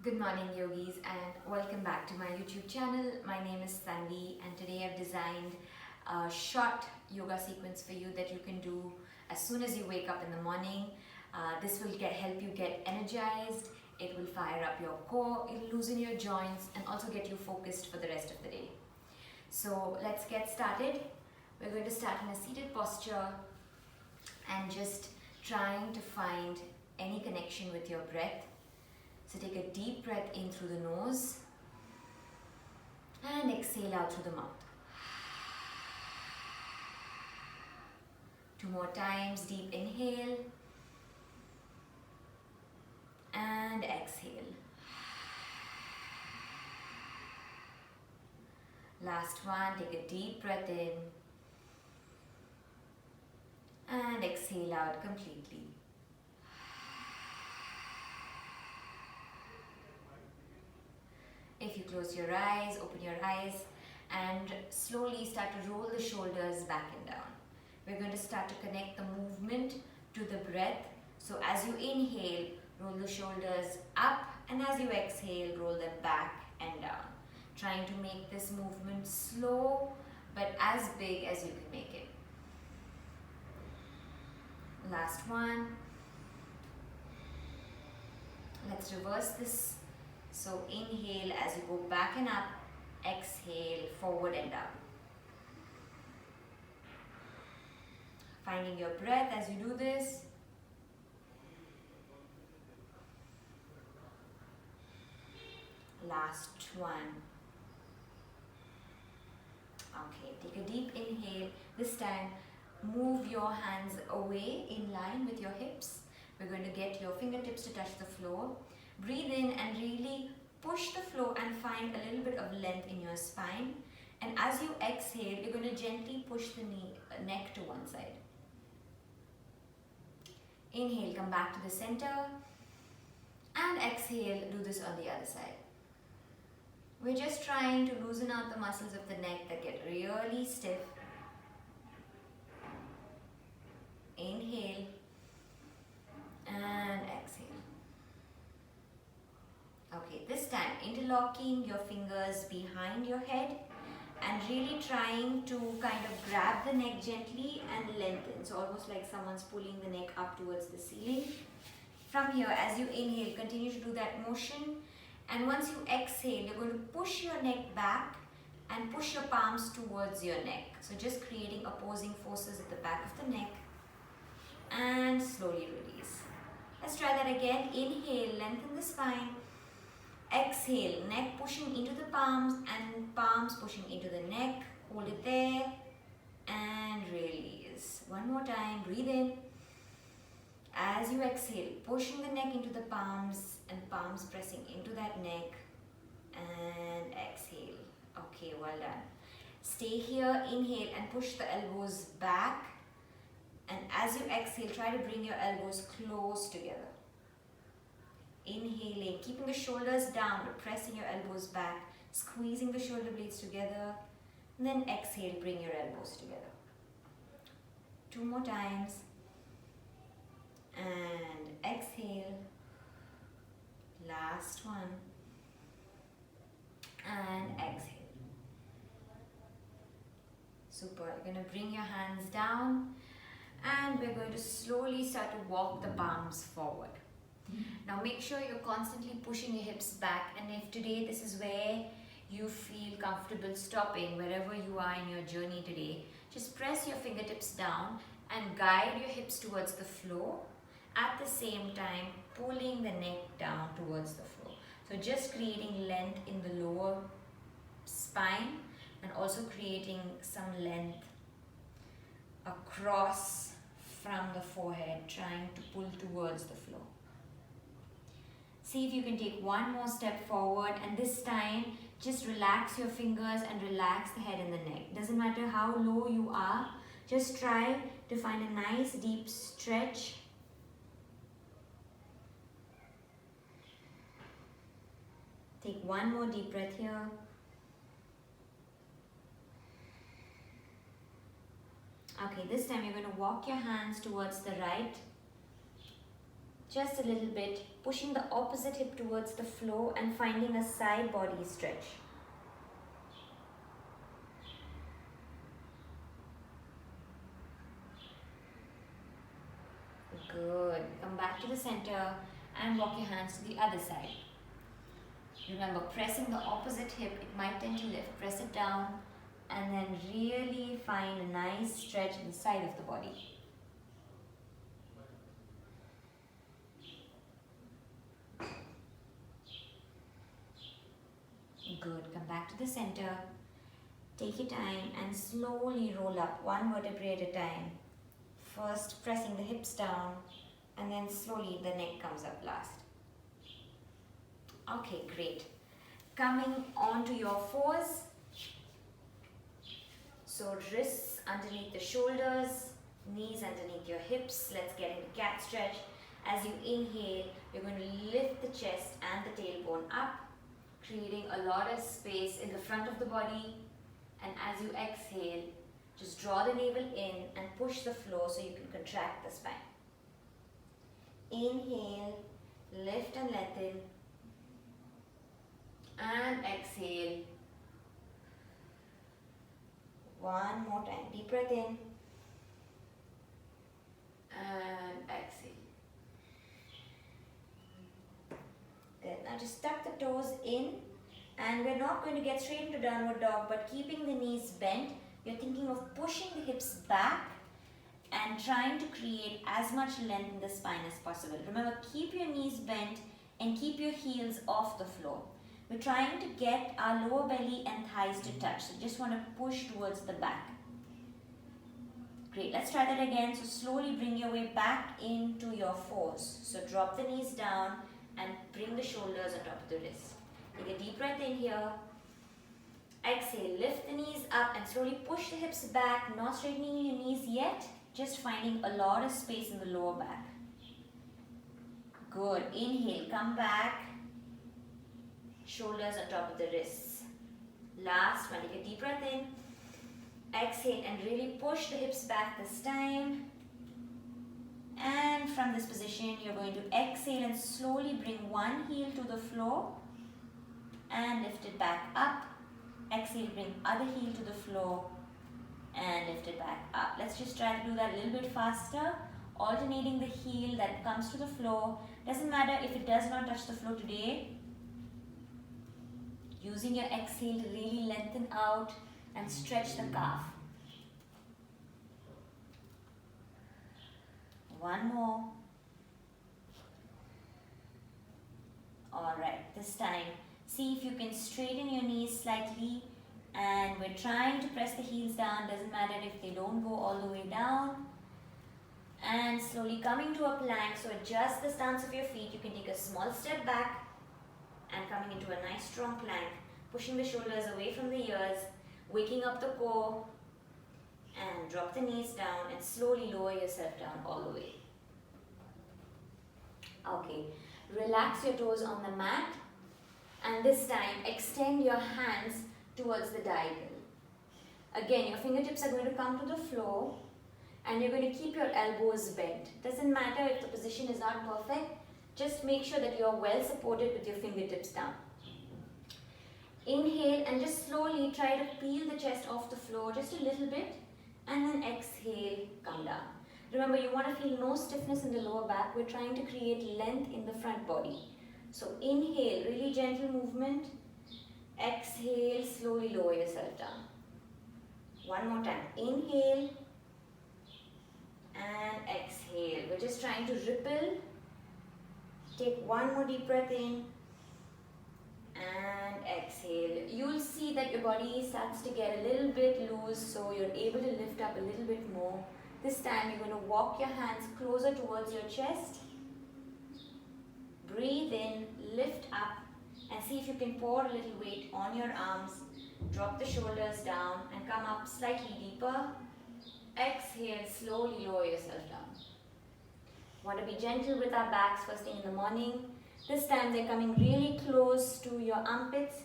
Good morning, yogis, and welcome back to my YouTube channel. My name is Tanvi, and today I've designed a short yoga sequence for you that you can do as soon as you wake up in the morning. This will help you get energized, it will fire up your core, it will loosen your joints, and also get you focused for the rest of the day. So let's get started. We're going to start in a seated posture and just trying to find any connection with your breath. So take a deep breath in through the nose and exhale out through the mouth. 2 more times, deep inhale and exhale. Last one, take a deep breath in and exhale out completely. If you close your eyes, open your eyes and slowly start to roll the shoulders back and down. We're going to start to connect the movement to the breath. So as you inhale, roll the shoulders up, and as you exhale, roll them back and down. Trying to make this movement slow but as big as you can make it. Last one. Let's reverse this. So inhale as you go back and up, exhale forward and down. Finding your breath as you do this. Last one. Okay, take a deep inhale. This time, move your hands away in line with your hips. We're going to get your fingertips to touch the floor. Breathe in and really push the floor and find a little bit of length in your spine. And as you exhale, you're going to gently push the neck to one side. Inhale, come back to the center. And exhale, do this on the other side. We're just trying to loosen out the muscles of the neck that get really stiff. Inhale and exhale. Okay, this time interlocking your fingers behind your head and really trying to kind of grab the neck gently and lengthen. So almost like someone's pulling the neck up towards the ceiling. From here, as you inhale, continue to do that motion. And once you exhale, you're going to push your neck back and push your palms towards your neck. So just creating opposing forces at the back of the neck. And slowly release. Let's try that again. Inhale, lengthen the spine. Exhale, neck pushing into the palms and palms pushing into the neck. Hold it there and release. One more time, breathe in. As you exhale, pushing the neck into the palms and palms pressing into that neck and exhale. Okay, well done. Stay here, inhale and push the elbows back. And as you exhale, try to bring your elbows close together. Inhaling, keeping the shoulders down, but pressing your elbows back, squeezing the shoulder blades together. And then exhale, bring your elbows together. 2 more times. And exhale. Last one. And exhale. Super. You're going to bring your hands down. And we're going to slowly start to walk the palms forward. Now make sure you're constantly pushing your hips back, and if today this is where you feel comfortable stopping, wherever you are in your journey today, just press your fingertips down and guide your hips towards the floor, at the same time pulling the neck down towards the floor. So just creating length in the lower spine and also creating some length across from the forehead, trying to pull towards the floor. See if you can take one more step forward, and this time just relax your fingers and relax the head and the neck. Doesn't matter how low you are, just try to find a nice deep stretch. Take one more deep breath here. Okay, this time you're going to walk your hands towards the right Just a little bit, pushing the opposite hip towards the floor and finding a side body stretch. Good. Come back to the center and walk your hands to the other side. Remember, pressing the opposite hip, it might tend to lift. Press it down and then really find a nice stretch in the side of the body. Good. Come back to the center. Take your time and slowly roll up one vertebrae at a time. First pressing the hips down and then slowly the neck comes up last. Okay, great. Coming onto your fours. So wrists underneath the shoulders, knees underneath your hips. Let's get into cat stretch. As you inhale, you're going to lift the chest and the tailbone up, creating a lot of space in the front of the body. And as you exhale, just draw the navel in and push the floor so you can contract the spine. Inhale, lift and lengthen. And exhale. One more time. Deep breath in. And exhale. Good. Now just tuck the toes in. And we're not going to get straight into downward dog, but keeping the knees bent. You're thinking of pushing the hips back and trying to create as much length in the spine as possible. Remember, keep your knees bent and keep your heels off the floor. We're trying to get our lower belly and thighs to touch. So just want to push towards the back. Great, let's try that again. So slowly bring your way back into your fours. So drop the knees down and bring the shoulders on top of the wrist. Take a deep breath in here. Exhale, lift the knees up and slowly push the hips back, not straightening your knees yet, just finding a lot of space in the lower back. Good, inhale, come back, shoulders on top of the wrists. Last one, take a deep breath in, exhale and really push the hips back this time. And from this position, you're going to exhale and slowly bring one heel to the floor and lift it back up. Exhale, bring other heel to the floor and lift it back up. Let's just try to do that a little bit faster. Alternating the heel that comes to the floor. Doesn't matter if it does not touch the floor today. Using your exhale to really lengthen out and stretch the calf. One more. Alright, this time. See if you can straighten your knees slightly, and we're trying to press the heels down. Doesn't matter if they don't go all the way down. And slowly coming to a plank. So adjust the stance of your feet. You can take a small step back and coming into a nice strong plank. Pushing the shoulders away from the ears, waking up the core, and drop the knees down and slowly lower yourself down all the way. Okay, relax your toes on the mat. And this time, extend your hands towards the diagonal. Again, your fingertips are going to come to the floor and you're going to keep your elbows bent. Doesn't matter if the position is not perfect, just make sure that you're well supported with your fingertips down. Inhale and just slowly try to peel the chest off the floor just a little bit and then exhale, come down. Remember, you want to feel no stiffness in the lower back. We're trying to create length in the front body. So inhale, really gentle movement. Exhale, slowly lower yourself down. One more time. Inhale and exhale. We're just trying to ripple. Take one more deep breath in and exhale. You'll see that your body starts to get a little bit loose, so you're able to lift up a little bit more. This time you're going to walk your hands closer towards your chest. Breathe in, lift up, and see if you can pour a little weight on your arms. Drop the shoulders down and come up slightly deeper. Exhale, slowly lower yourself down. Want to be gentle with our backs first thing in the morning. This time they're coming really close to your armpits.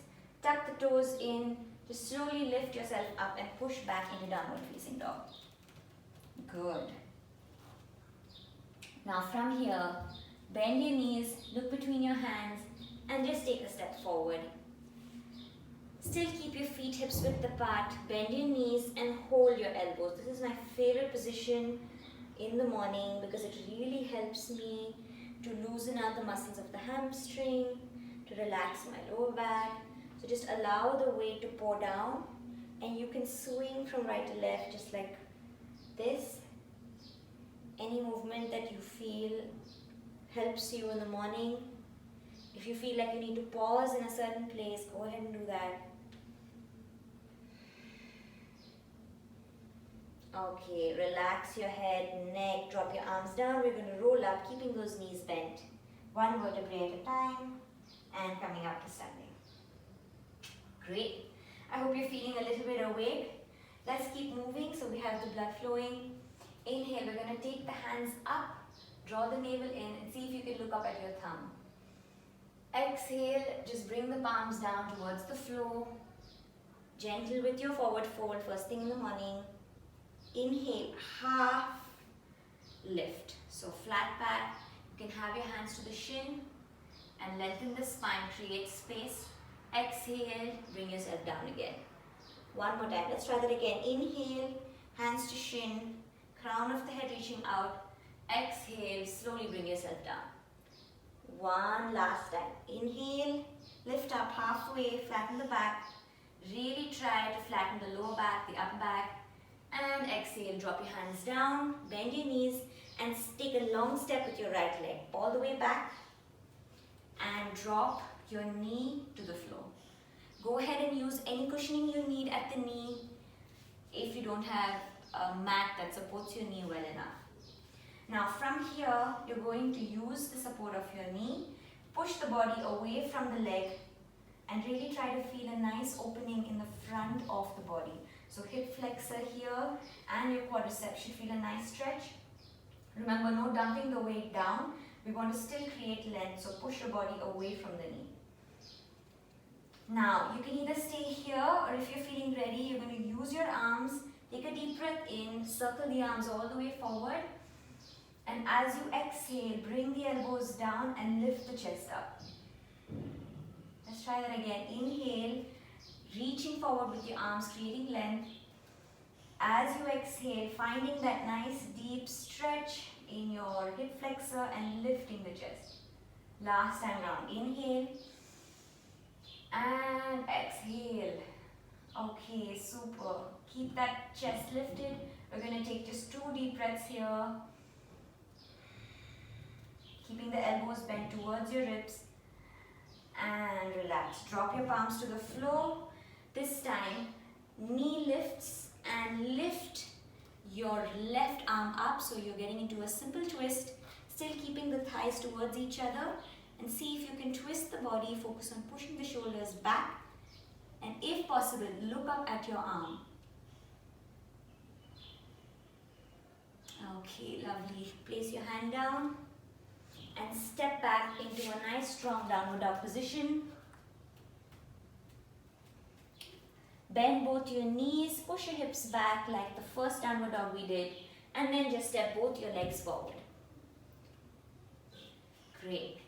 Tuck the toes in. Just slowly lift yourself up and push back into downward facing dog. Good. Now from here, Bend your knees, look between your hands, and just take a step forward. Still keep your feet hips width apart, bend your knees and hold your elbows. This is my favorite position in the morning because it really helps me to loosen out the muscles of the hamstring, to relax my lower back. So just allow the weight to pour down, and you can swing from right to left just like this. Any movement that you feel helps you in the morning. If you feel like you need to pause in a certain place, go ahead and do that. Okay, relax your head, neck, drop your arms down. We're going to roll up, keeping those knees bent. One vertebrae at a time, and coming up to standing. Great. I hope you're feeling a little bit awake. Let's keep moving so we have the blood flowing. Inhale, we're going to take the hands up, draw the navel in, and see if you can look up at your thumb. Exhale, just bring the palms down towards the floor. Gentle with your forward fold, first thing in the morning. Inhale, half lift. So flat back, you can have your hands to the shin and lengthen the spine, create space. Exhale, bring yourself down again. One more time, let's try that again. Inhale, hands to shin, crown of the head reaching out. Exhale, slowly bring yourself down. One last time. Inhale, lift up halfway, flatten the back. Really try to flatten the lower back, the upper back. And exhale, drop your hands down, bend your knees, and take a long step with your right leg. All the way back. And drop your knee to the floor. Go ahead and use any cushioning you need at the knee if you don't have a mat that supports your knee well enough. Now from here, you're going to use the support of your knee, push the body away from the leg, and really try to feel a nice opening in the front of the body. So hip flexor here and your quadriceps should feel a nice stretch. Remember, no dumping the weight down. We want to still create length, so push your body away from the knee. Now, you can either stay here, or if you're feeling ready, you're going to use your arms. Take a deep breath in, circle the arms all the way forward. And as you exhale, bring the elbows down and lift the chest up. Let's try that again. Inhale, reaching forward with your arms, creating length. As you exhale, finding that nice deep stretch in your hip flexor and lifting the chest. Last time round. Inhale and exhale. Okay, super. Keep that chest lifted. We're going to take just 2 deep breaths here. Keeping the elbows bent towards your ribs. And relax. Drop your palms to the floor. This time, knee lifts and lift your left arm up. So you're getting into a simple twist. Still keeping the thighs towards each other. And see if you can twist the body. Focus on pushing the shoulders back. And if possible, look up at your arm. Okay, lovely. Place your hand down. And step back into a nice strong downward dog position. Bend both your knees, push your hips back like the first downward dog we did, and then just step both your legs forward. Great.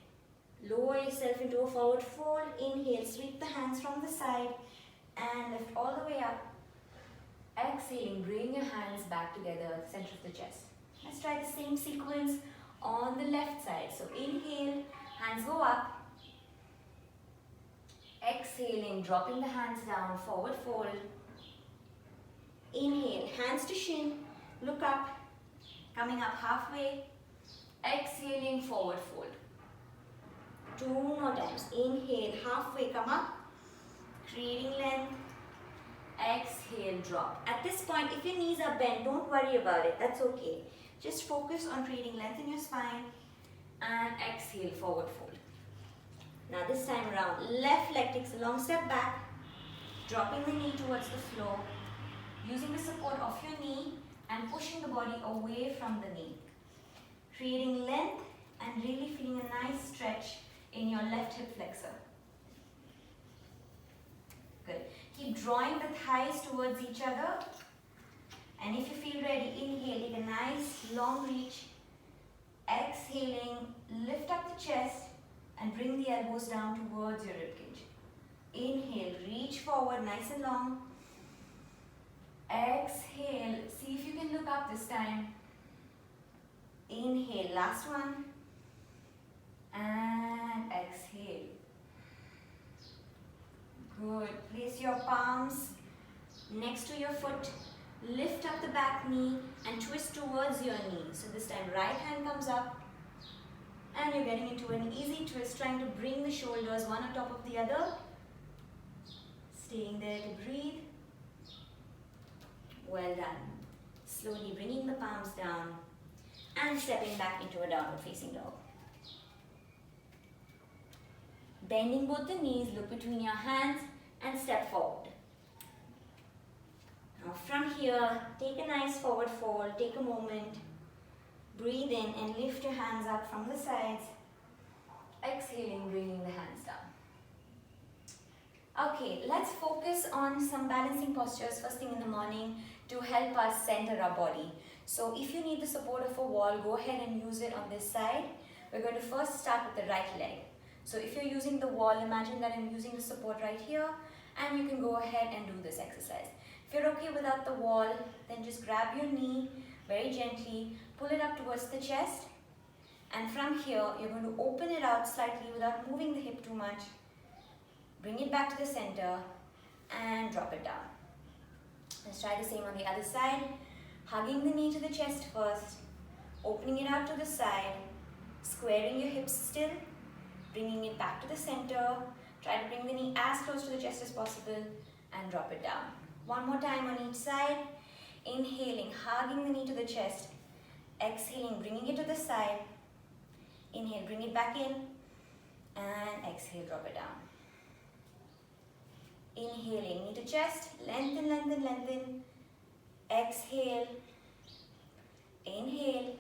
Lower yourself into a forward fold. Inhale, sweep the hands from the side and lift all the way up. Exhaling, bring your hands back together at the center of the chest. Let's try the same sequence on the left side. So inhale, hands go up. Exhaling, dropping the hands down, forward fold. Inhale, hands to shin, look up, coming up halfway. Exhaling, forward fold. 2 more times. Inhale, halfway, come up, creating length. Exhale, drop. At this point, if your knees are bent, don't worry about it. That's okay. Just focus on creating length in your spine and exhale, forward fold. Now this time around, left leg takes a long step back, dropping the knee towards the floor, using the support of your knee and pushing the body away from the knee. Creating length and really feeling a nice stretch in your left hip flexor. Good. Keep drawing the thighs towards each other. And if you feel ready, inhale, take a nice long reach. Exhaling, lift up the chest and bring the elbows down towards your ribcage. Inhale, reach forward nice and long. Exhale, see if you can look up this time. Inhale, last one. And exhale. Good. Place your palms next to your foot. Lift up the back knee and twist towards your knee. So this time right hand comes up and you're getting into an easy twist, trying to bring the shoulders one on top of the other. Staying there to breathe. Well done. Slowly bringing the palms down and stepping back into a downward facing dog. Bending both the knees, look between your hands and step forward. Now from here, take a nice forward fold, take a moment, breathe in and lift your hands up from the sides. Exhaling, bringing the hands down. Okay, let's focus on some balancing postures first thing in the morning to help us center our body. So if you need the support of a wall, go ahead and use it on this side. We're going to first start with the right leg. So if you're using the wall, imagine that I'm using the support right here and you can go ahead and do this exercise. If you're okay without the wall, then just grab your knee very gently, pull it up towards the chest, and from here you're going to open it out slightly without moving the hip too much. Bring it back to the center and drop it down. Let's try the same on the other side. Hugging the knee to the chest first, opening it out to the side, squaring your hips still, bringing it back to the center. Try to bring the knee as close to the chest as possible and drop it down. One more time on each side. Inhaling, hugging the knee to the chest. Exhaling, bringing it to the side. Inhale, bring it back in. And exhale, drop it down. Inhaling, knee to chest. Lengthen, lengthen, lengthen. Exhale. Inhale.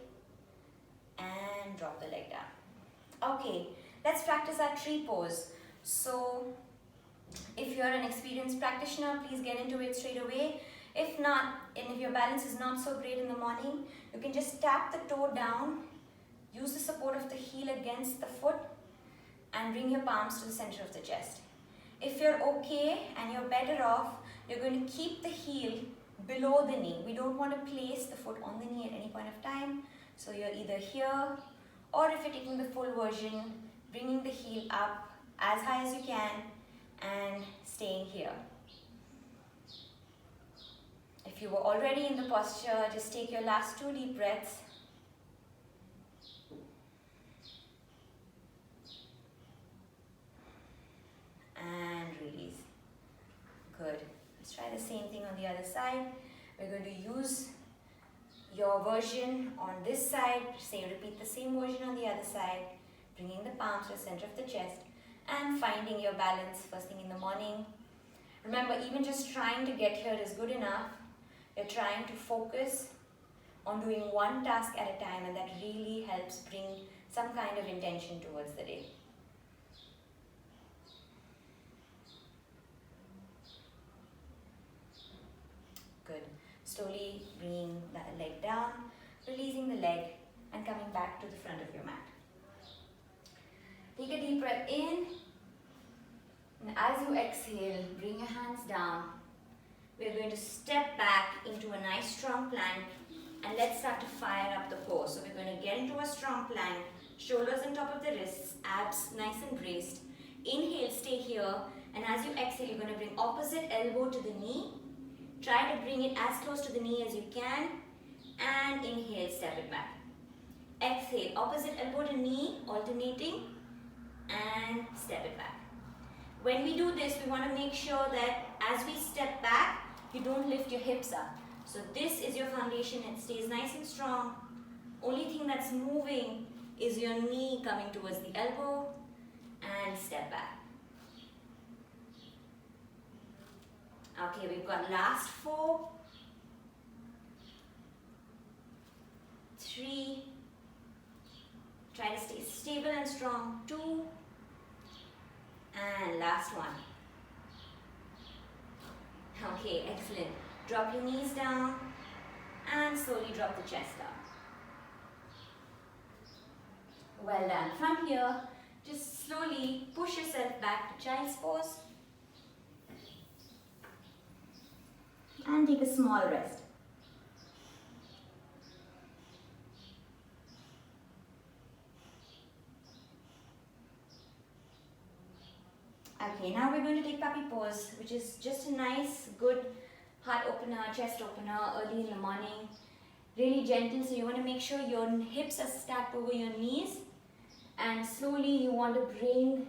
And drop the leg down. Okay, let's practice our tree pose. So, if you're an experienced practitioner, please get into it straight away. If not, and if your balance is not so great in the morning, you can just tap the toe down, use the support of the heel against the foot, and bring your palms to the center of the chest. If you're okay and you're better off, you're going to keep the heel below the knee. We don't want to place the foot on the knee at any point of time. So you're either here, or if you're taking the full version, bringing the heel up as high as you can and staying here. If you were already in the posture, just take your last 2 deep breaths. And release. Good. Let's try the same thing on the other side. We're going to use your version on this side. Say, repeat the same version on the other side. Bringing the palms to the center of the chest and finding your balance first thing in the morning. Remember, even just trying to get here is good enough. You're trying to focus on doing one task at a time, and that really helps bring some kind of intention towards the day. Good. Slowly bringing that leg down, releasing the leg and coming back to the front of your mat. Take a deep breath in, and as you exhale, bring your hands down. We're going to step back into a nice strong plank, and let's start to fire up the core. So we're going to get into a strong plank, shoulders on top of the wrists, abs nice and braced. Inhale, stay here, and as you exhale, you're going to bring opposite elbow to the knee. Try to bring it as close to the knee as you can, and inhale, step it back. Exhale, opposite elbow to knee, alternating, and step it back. When we do this, we want to make sure that as we step back, you don't lift your hips up. So this is your foundation, it stays nice and strong. Only thing that's moving is your knee coming towards the elbow, and step back. Okay, we've got last 4, 3, try to stay stable and strong, 2, and last 1. Okay, excellent. Drop your knees down and slowly drop the chest down. Well done. From here, just slowly push yourself back to child's pose and take a small rest. Okay, now we're going to take puppy pose, which is just a nice, good heart opener, chest opener early in the morning. Really gentle, so you want to make sure your hips are stacked over your knees, and slowly you want to bring,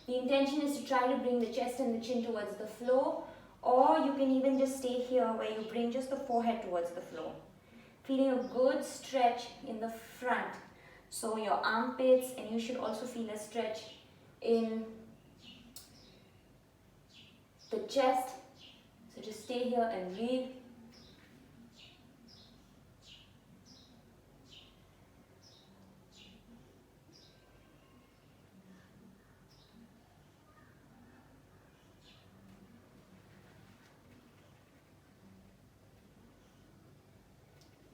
the intention is to try to bring the chest and the chin towards the floor, or you can even just stay here where you bring just the forehead towards the floor. Feeling a good stretch in the front, so your armpits, and you should also feel a stretch in the chest. So just stay here and breathe.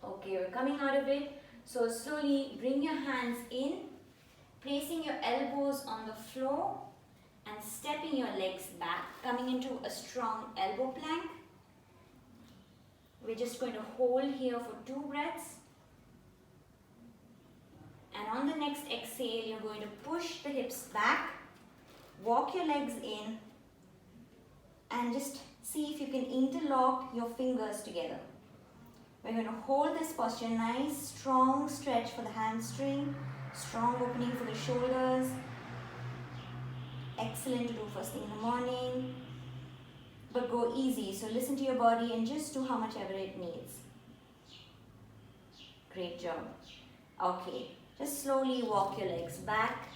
Okay, we're coming out of it. So slowly bring your hands in, placing your elbows on the floor and stepping your legs back, coming into a strong elbow plank. We're just going to hold here for 2 breaths. And on the next exhale, you're going to push the hips back, walk your legs in, and just see if you can interlock your fingers together. We're going to hold this posture, nice strong stretch for the hamstring, strong opening for the shoulders. Excellent to do first thing in the morning, but go easy. So listen to your body and just do how much ever it needs. Great job. Okay, just slowly walk your legs back,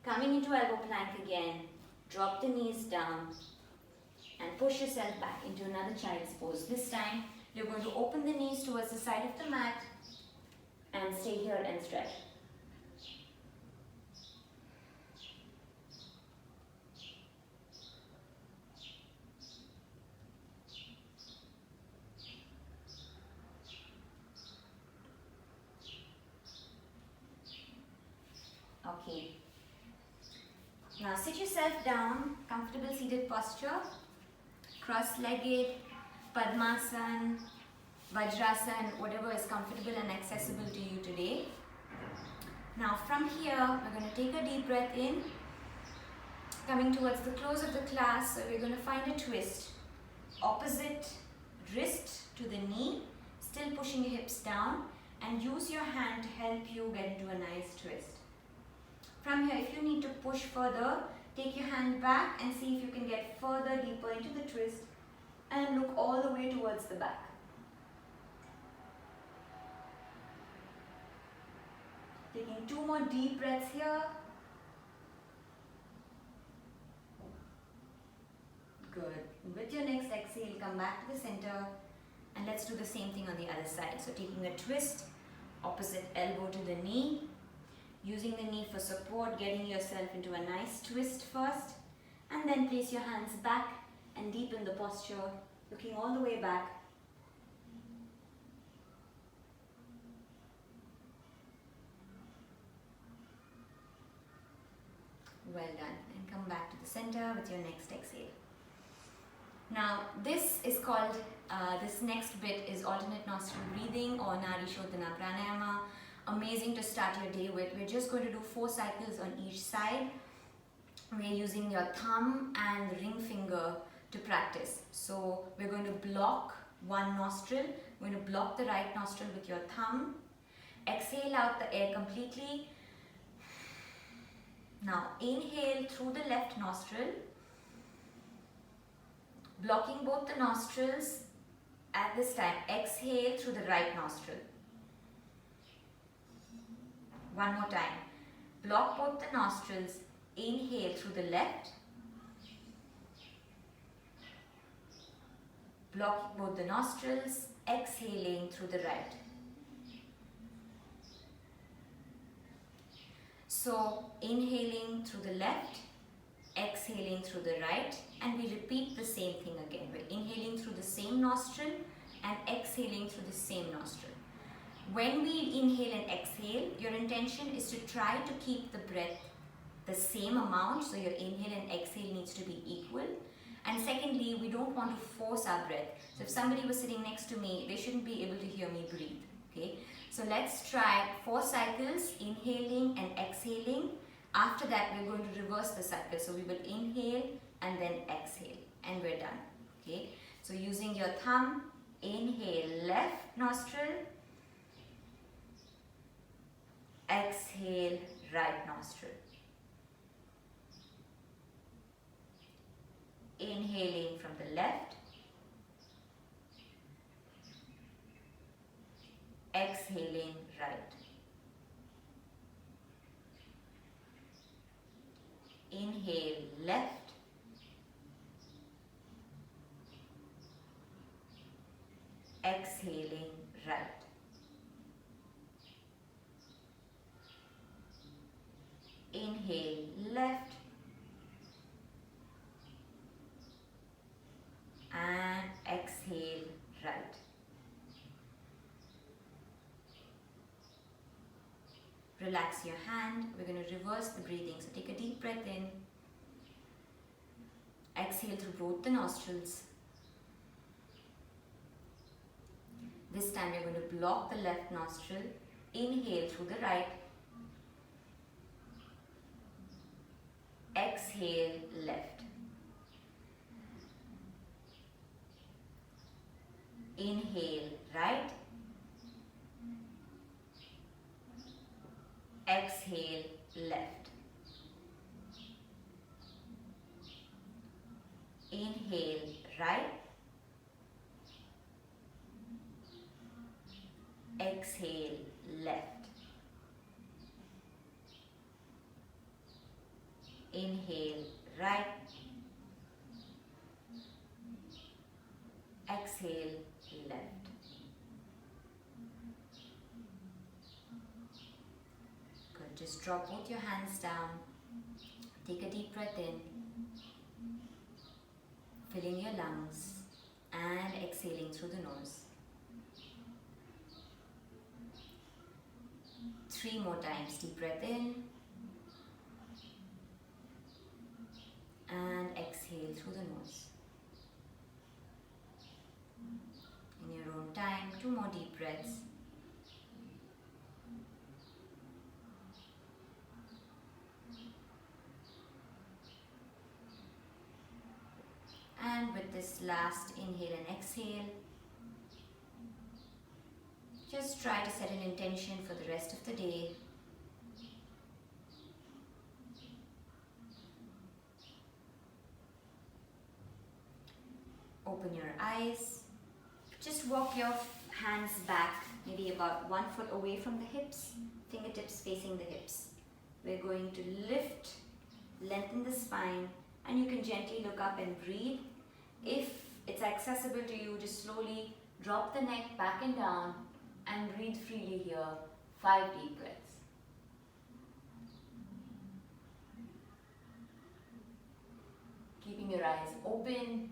coming into elbow plank again. Drop the knees down and push yourself back into another child's pose. This time you're going to open the knees towards the side of the mat and stay here and stretch. Okay. Now sit yourself down, comfortable seated posture, cross-legged, Padmasana, Vajrasana, whatever is comfortable and accessible to you today. Now from here, we're going to take a deep breath in, coming towards the close of the class, so we're going to find a twist. Opposite wrist to the knee, still pushing your hips down, and use your hand to help you get into a nice twist. From here, if you need to push further, take your hand back and see if you can get further deeper into the twist and look all the way towards the back. Taking 2 more deep breaths here. Good. With your next exhale, come back to the center and let's do the same thing on the other side. So taking a twist, opposite elbow to the knee, using the knee for support, getting yourself into a nice twist first, and then place your hands back and deepen the posture, looking all the way back. Well done. And come back to the center with your next exhale. Now this is called, this next bit is alternate nostril breathing or Nadi Shodhana Pranayama. Amazing to start your day with. We're just going to do 4 cycles on each side. We're using your thumb and ring finger to practice. So we're going to block one nostril. We're going to block the right nostril with your thumb. Exhale out the air completely. Now inhale through the left nostril, blocking both the nostrils. At this time, exhale through the right nostril. One more time. Block both the nostrils, inhale through the left, block both the nostrils, exhaling through the right. So inhaling through the left, exhaling through the right, and we repeat the same thing again. We're inhaling through the same nostril and exhaling through the same nostril. When we inhale and exhale, your intention is to try to keep the breath the same amount, so your inhale and exhale needs to be equal. And secondly, we don't want to force our breath. So if somebody was sitting next to me, they shouldn't be able to hear me breathe. Okay, so let's try 4 cycles, inhaling and exhaling. After that, we're going to reverse the cycle. So we will inhale and then exhale, and we're done. Okay, so using your thumb, inhale left nostril, exhale right nostril. Inhaling from the left, exhaling right. Inhale left, exhaling right. Inhale left and exhale right. Relax your hand. We're going to reverse the breathing. So take a deep breath in. Exhale through both the nostrils. This time we're going to block the left nostril. Inhale through the right. Exhale left. Inhale right. Exhale left. Inhale right. Exhale left. Inhale right. Exhale left. Good. Just drop both your hands down. Take a deep breath in, filling your lungs and exhaling through the nose. 3 more times. Deep breath in and exhale through the nose. In your own time, 2 more deep breaths. And with this last inhale and exhale, just try to set an intention for the rest of the day. Open your eyes. Just walk your hands back, maybe about 1 foot away from the hips, fingertips facing the hips. We're going to lift, lengthen the spine, and you can gently look up and breathe. If it's accessible to you, just slowly drop the neck back and down and breathe freely here. 5 deep breaths. Keeping your eyes open.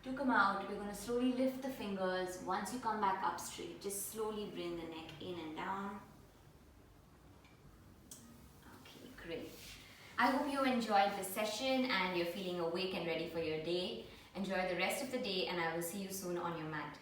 To come out, we're going to slowly lift the fingers. Once you come back up straight, just slowly bring the neck in and down. Okay, great. I hope you enjoyed this session and you're feeling awake and ready for your day. Enjoy the rest of the day, and I will see you soon on your mat.